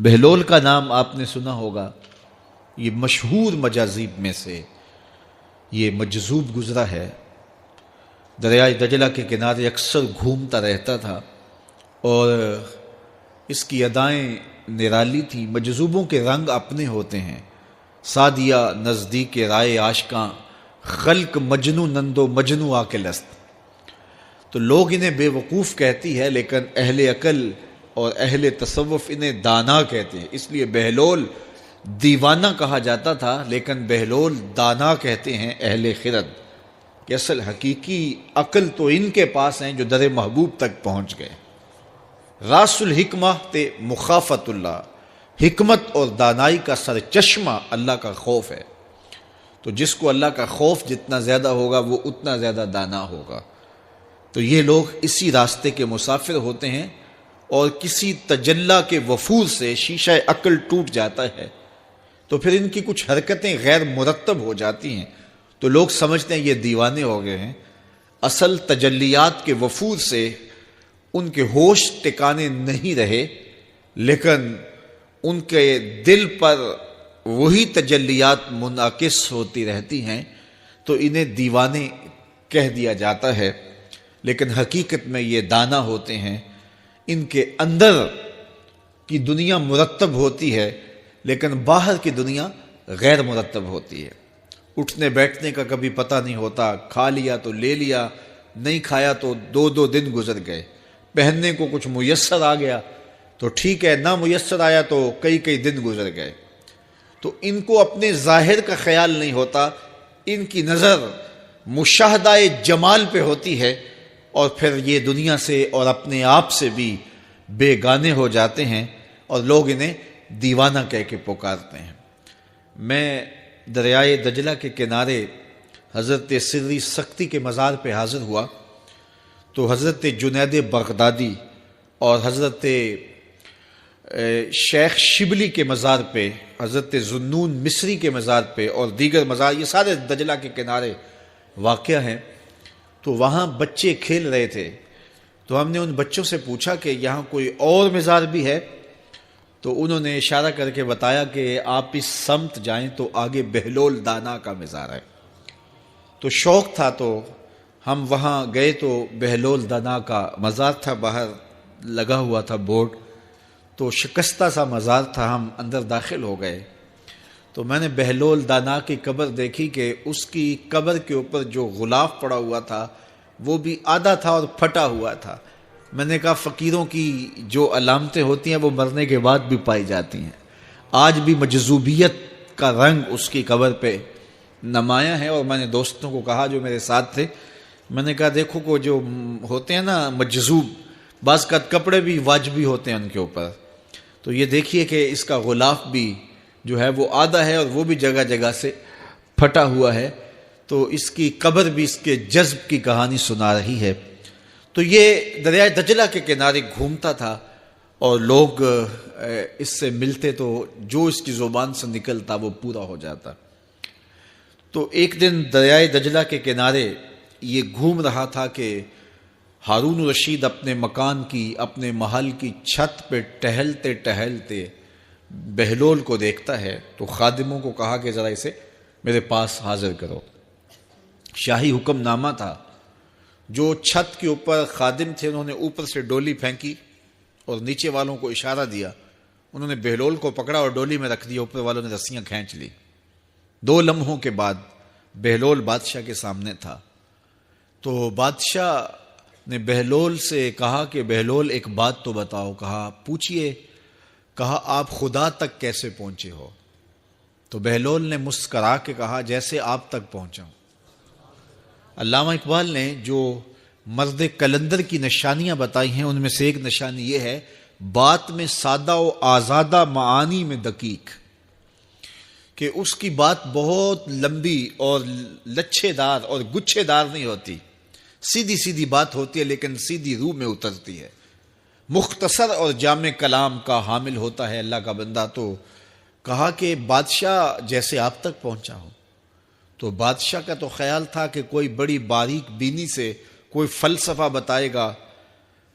بہلول کا نام آپ نے سنا ہوگا، یہ مشہور مجاذیب میں سے یہ مجذوب گزرا ہے۔ دریائے دجلہ کے کنارے اکثر گھومتا رہتا تھا اور اس کی ادائیں نرالی تھی۔ مجذوبوں کے رنگ اپنے ہوتے ہیں، سادیہ نزدیک رائے عاشقاں، خلق مجنو نندو مجنو عاقل است۔ تو لوگ انہیں بے وقوف کہتی ہے، لیکن اہل عقل اور اہل تصوف انہیں دانا کہتے ہیں۔ اس لیے بہلول دیوانہ کہا جاتا تھا، لیکن بہلول دانا کہتے ہیں اہل خرد، کہ اصل حقیقی عقل تو ان کے پاس ہیں جو در محبوب تک پہنچ گئے۔ راس الحکمہ تے مخافت اللہ، حکمت اور دانائی کا سرچشمہ اللہ کا خوف ہے۔ تو جس کو اللہ کا خوف جتنا زیادہ ہوگا وہ اتنا زیادہ دانا ہوگا۔ تو یہ لوگ اسی راستے کے مسافر ہوتے ہیں، اور کسی تجلی کے وفور سے شیشہ عقل ٹوٹ جاتا ہے تو پھر ان کی کچھ حرکتیں غیر مرتب ہو جاتی ہیں، تو لوگ سمجھتے ہیں یہ دیوانے ہو گئے ہیں۔ اصل تجلیات کے وفور سے ان کے ہوش ٹکانے نہیں رہے، لیکن ان کے دل پر وہی تجلیات منعکس ہوتی رہتی ہیں، تو انہیں دیوانے کہہ دیا جاتا ہے، لیکن حقیقت میں یہ دانا ہوتے ہیں۔ ان کے اندر کی دنیا مرتب ہوتی ہے، لیکن باہر کی دنیا غیر مرتب ہوتی ہے۔ اٹھنے بیٹھنے کا کبھی پتہ نہیں ہوتا، کھا لیا تو لے لیا، نہیں کھایا تو دو دو دن گزر گئے۔ پہننے کو کچھ میسر آ گیا تو ٹھیک ہے، نہ میسر آیا تو کئی کئی دن گزر گئے۔ تو ان کو اپنے ظاہر کا خیال نہیں ہوتا، ان کی نظر مشاہدہ جمال پہ ہوتی ہے، اور پھر یہ دنیا سے اور اپنے آپ سے بھی بے گانے ہو جاتے ہیں، اور لوگ انہیں دیوانہ کہہ کے پکارتے ہیں۔ میں دریائے دجلہ کے کنارے حضرت سری سختی کے مزار پہ حاضر ہوا تو حضرت جنید بغدادی اور حضرت شیخ شبلی کے مزار پہ، حضرت ذوالنون مصری کے مزار پہ، اور دیگر مزار، یہ سارے دجلہ کے کنارے واقع ہیں۔ تو وہاں بچے کھیل رہے تھے، تو ہم نے ان بچوں سے پوچھا کہ یہاں کوئی اور مزار بھی ہے؟ تو انہوں نے اشارہ کر کے بتایا کہ آپ اس سمت جائیں تو آگے بہلول دانا کا مزار ہے۔ تو شوق تھا تو ہم وہاں گئے، تو بہلول دانا کا مزار تھا، باہر لگا ہوا تھا بورڈ، تو شکستہ سا مزار تھا، ہم اندر داخل ہو گئے۔ تو میں نے بہلول دانا کی قبر دیکھی کہ اس کی قبر کے اوپر جو غلاف پڑا ہوا تھا وہ بھی آدھا تھا اور پھٹا ہوا تھا۔ میں نے کہا فقیروں کی جو علامتیں ہوتی ہیں وہ مرنے کے بعد بھی پائی جاتی ہیں، آج بھی مجذوبیت کا رنگ اس کی قبر پہ نمایاں ہے۔ اور میں نے دوستوں کو کہا جو میرے ساتھ تھے، میں نے کہا دیکھو کو جو ہوتے ہیں نا مجذوب، بعض کا کپڑے بھی واجبی ہوتے ہیں ان کے اوپر، تو یہ دیکھیے کہ اس کا غلاف بھی جو ہے وہ آدھا ہے اور وہ بھی جگہ جگہ سے پھٹا ہوا ہے، تو اس کی قبر بھی اس کے جذب کی کہانی سنا رہی ہے۔ تو یہ دریائے دجلہ کے کنارے گھومتا تھا اور لوگ اس سے ملتے تو جو اس کی زبان سے نکلتا وہ پورا ہو جاتا۔ تو ایک دن دریائے دجلہ کے کنارے یہ گھوم رہا تھا کہ ہارون رشید اپنے مکان کی، اپنے محل کی چھت پہ ٹہلتے ٹہلتے بہلول کو دیکھتا ہے، تو خادموں کو کہا کہ ذرا اسے میرے پاس حاضر کرو۔ شاہی حکم نامہ تھا، جو چھت کے اوپر خادم تھے انہوں نے اوپر سے ڈولی پھینکی اور نیچے والوں کو اشارہ دیا، انہوں نے بہلول کو پکڑا اور ڈولی میں رکھ دیا، اوپر والوں نے رسیاں کھینچ لی۔ 2 لمحوں کے بعد بہلول بادشاہ کے سامنے تھا۔ تو بادشاہ نے بہلول سے کہا کہ بہلول ایک بات تو بتاؤ، کہا پوچھئے، کہا آپ خدا تک کیسے پہنچے ہو؟ تو بہلول نے مسکرا کے کہا جیسے آپ تک پہنچا ہوں۔ علامہ اقبال نے جو مرد کلندر کی نشانیاں بتائی ہیں ان میں سے ایک نشانی یہ ہے، بات میں سادہ و آزادہ، معانی میں دقیق، کہ اس کی بات بہت لمبی اور لچھے دار اور گچھے دار نہیں ہوتی، سیدھی سیدھی بات ہوتی ہے لیکن سیدھی روح میں اترتی ہے۔ مختصر اور جامع کلام کا حامل ہوتا ہے اللہ کا بندہ۔ تو کہا کہ بادشاہ جیسے آپ تک پہنچا ہو۔ تو بادشاہ کا تو خیال تھا کہ کوئی بڑی باریک بینی سے کوئی فلسفہ بتائے گا،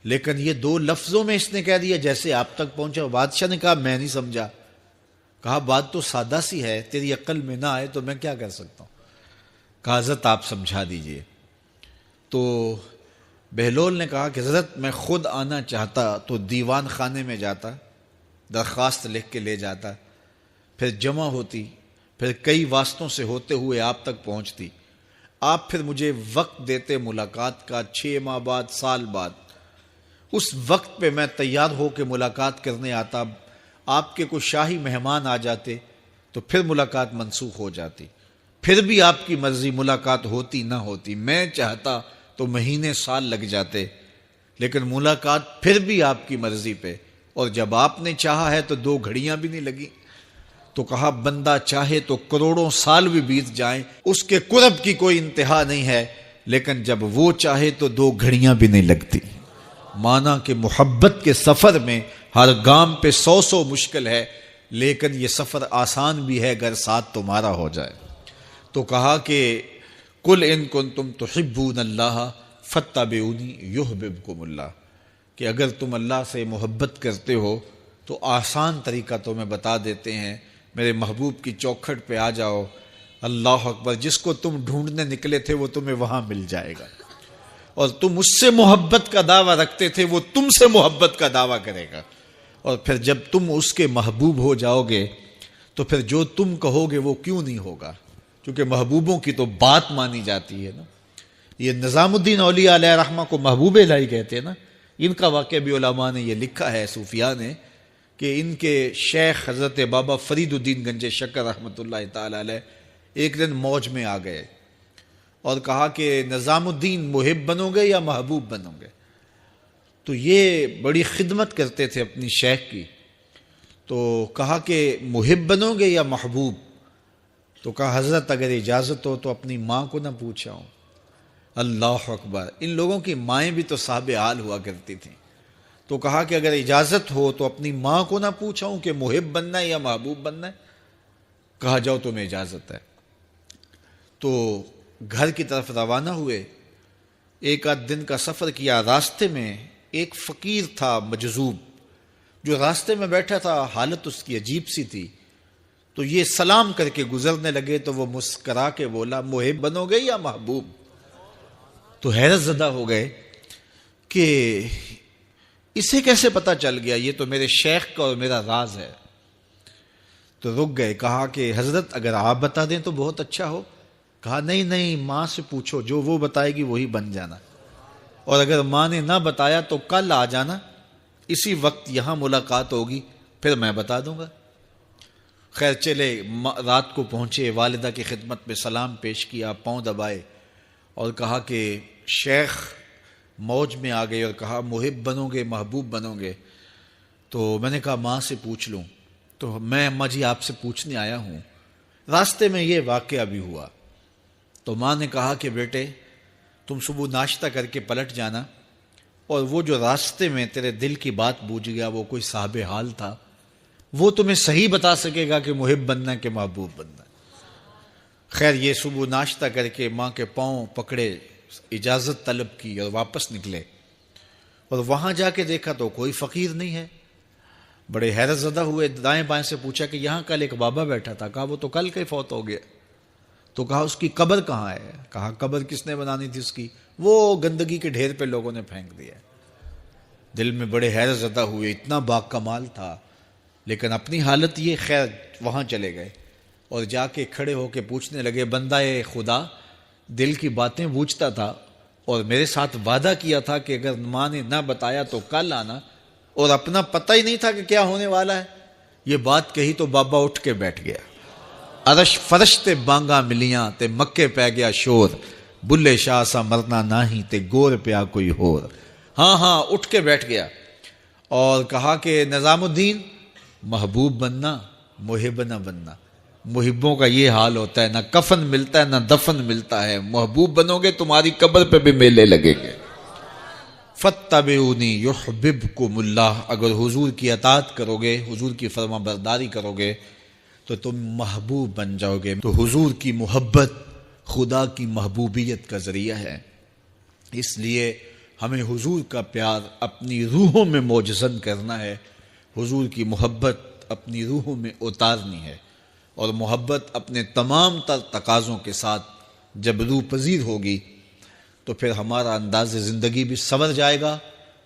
لیکن یہ 2 لفظوں میں اس نے کہہ دیا جیسے آپ تک پہنچا. بادشاہ نے کہا میں نہیں سمجھا. کہا بات تو سادہ سی ہے, تیری عقل میں نہ آئے تو میں کیا کر سکتا ہوں. کہا حضرت آپ سمجھا دیجئے. تو بہلول نے کہا کہ حضرت میں خود آنا چاہتا تو دیوان خانے میں جاتا, درخواست لکھ کے لے جاتا, پھر جمع ہوتی, پھر کئی واسطوں سے ہوتے ہوئے آپ تک پہنچتی. آپ پھر مجھے وقت دیتے ملاقات کا, 6 ماہ بعد, سال بعد. اس وقت پہ میں تیار ہو کے ملاقات کرنے آتا. آپ کے کوئی شاہی مہمان آ جاتے تو پھر ملاقات منسوخ ہو جاتی. پھر بھی آپ کی مرضی, ملاقات ہوتی نہ ہوتی. میں چاہتا تو مہینے سال لگ جاتے, لیکن ملاقات پھر بھی آپ کی مرضی پہ. اور جب آپ نے چاہا ہے تو 2 گھڑیاں بھی نہیں لگی. تو کہا بندہ چاہے تو کروڑوں سال بھی بیت جائیں, اس کے قرب کی کوئی انتہا نہیں ہے, لیکن جب وہ چاہے تو 2 گھڑیاں بھی نہیں لگتی. مانا کہ محبت کے سفر میں ہر گام پہ 100 مشکل ہے, لیکن یہ سفر آسان بھی ہے اگر ساتھ تمہارا ہو جائے. تو کہا کہ قل ان کنتم تحبون اللہ فاتبعونی یحببکم اللہ, کہ اگر تم اللہ سے محبت کرتے ہو تو آسان طریقہ تمہیں بتا دیتے ہیں, میرے محبوب کی چوکھٹ پہ آ جاؤ. اللہ اکبر, جس کو تم ڈھونڈنے نکلے تھے وہ تمہیں وہاں مل جائے گا. اور تم اس سے محبت کا دعویٰ رکھتے تھے, وہ تم سے محبت کا دعویٰ کرے گا. اور پھر جب تم اس کے محبوب ہو جاؤ گے تو پھر جو تم کہو گے وہ کیوں نہیں ہوگا, کیونکہ محبوبوں کی تو بات مانی جاتی ہے نا. یہ نظام الدین اولیاء علیہ رحمہ کو محبوب الہی کہتے ہیں نا. ان کا واقعہ بھی علماء نے یہ لکھا ہے, صوفیاء نے, کہ ان کے شیخ حضرت بابا فرید الدین گنج شکر رحمۃ اللہ تعالی علیہ ایک دن موج میں آ گئے اور کہا کہ نظام الدین محب بنو گے یا محبوب بنو گے. تو یہ بڑی خدمت کرتے تھے اپنی شیخ کی. تو کہا کہ محب بنو گے یا محبوب. تو کہا حضرت اگر اجازت ہو تو اپنی ماں کو نہ پوچھاؤں. اللہ اکبر, ان لوگوں کی مائیں بھی تو صاحب حال ہوا کرتی تھیں. تو کہا کہ اگر اجازت ہو تو اپنی ماں کو نہ پوچھاؤں کہ محب بننا ہے یا محبوب بننا ہے. کہا جاؤ تمہیں اجازت ہے. تو گھر کی طرف روانہ ہوئے. 1 آدھ دن کا سفر کیا. راستے میں ایک فقیر تھا مجذوب, جو راستے میں بیٹھا تھا, حالت اس کی عجیب سی تھی. تو یہ سلام کر کے گزرنے لگے تو وہ مسکرا کے بولا محب بنو گے یا محبوب. تو حیرت زدہ ہو گئے کہ اسے کیسے پتا چل گیا, یہ تو میرے شیخ کا اور میرا راز ہے. تو رک گئے. کہا کہ حضرت اگر آپ بتا دیں تو بہت اچھا ہو. کہا نہیں نہیں, ماں سے پوچھو, جو وہ بتائے گی وہی بن جانا. اور اگر ماں نے نہ بتایا تو کل آ جانا, اسی وقت یہاں ملاقات ہوگی, پھر میں بتا دوں گا. خیر چلے, رات کو پہنچے, والدہ کی خدمت میں سلام پیش کیا, پاؤں دبائے اور کہا کہ شیخ موج میں آ گئے اور کہا محب بنو گے محبوب بنو گے. تو میں نے کہا ماں سے پوچھ لوں. تو میں اماں جی آپ سے پوچھنے آیا ہوں, راستے میں یہ واقعہ بھی ہوا. تو ماں نے کہا کہ بیٹے تم صبح ناشتہ کر کے پلٹ جانا, اور وہ جو راستے میں تیرے دل کی بات بوجھ گیا وہ کوئی صاحب حال تھا, وہ تمہیں صحیح بتا سکے گا کہ محب بننا کہ محبوب بننا. خیر یہ صبح ناشتہ کر کے ماں کے پاؤں پکڑے, اجازت طلب کی اور واپس نکلے. اور وہاں جا کے دیکھا تو کوئی فقیر نہیں ہے. بڑے حیرت زدہ ہوئے, دائیں بائیں سے پوچھا کہ یہاں کل ایک بابا بیٹھا تھا. کہا وہ تو کل کے فوت ہو گیا. تو کہا اس کی قبر کہاں ہے. کہا قبر کس نے بنانی تھی اس کی, وہ گندگی کے ڈھیر پہ لوگوں نے پھینک دیا. دل میں بڑے حیرت زدہ ہوئے, اتنا باکمال تھا. لیکن اپنی حالت یہ, خیر وہاں چلے گئے اور جا کے کھڑے ہو کے پوچھنے لگے بندہ خدا دل کی باتیں بوجھتا تھا اور میرے ساتھ وعدہ کیا تھا کہ اگر ماں نے نہ بتایا تو کل آنا, اور اپنا پتہ ہی نہیں تھا کہ کیا ہونے والا ہے. یہ بات کہی تو بابا اٹھ کے بیٹھ گیا. عرش فرش تے بانگا ملیاں تے مکے پہ گیا شور, بلے شاہ سا مرنا ناہی تے گور پیا کوئی ہور. ہاں اٹھ کے بیٹھ گیا اور کہا کہ نظام الدین محبوب بننا محب نہ بننا. محبوں کا یہ حال ہوتا ہے, نہ کفن ملتا ہے نہ دفن ملتا ہے. محبوب بنو گے تمہاری قبر پہ بھی میلے لگیں گے. فاتبعونی یحببکم اللہ, اگر حضور کی اطاعت کرو گے, حضور کی فرما برداری کرو گے تو تم محبوب بن جاؤ گے. تو حضور کی محبت خدا کی محبوبیت کا ذریعہ ہے. اس لیے ہمیں حضور کا پیار اپنی روحوں میں موجزن کرنا ہے، حضور کی محبت اپنی روحوں میں اتارنی ہے، اور محبت اپنے تمام تر تقاضوں کے ساتھ جب روح پذیر ہوگی تو پھر ہمارا انداز زندگی بھی سنور جائے گا،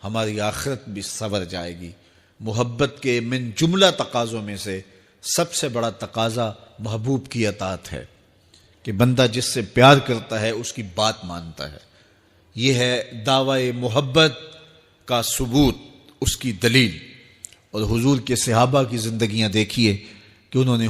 ہماری آخرت بھی سنور جائے گی۔ محبت کے من جملہ تقاضوں میں سے سب سے بڑا تقاضا محبوب کی اطاعت ہے، کہ بندہ جس سے پیار کرتا ہے اس کی بات مانتا ہے۔ یہ ہے دعوی محبت کا ثبوت، اس کی دلیل۔ اور حضور کے صحابہ کی زندگیاں دیکھیے کہ انہوں نے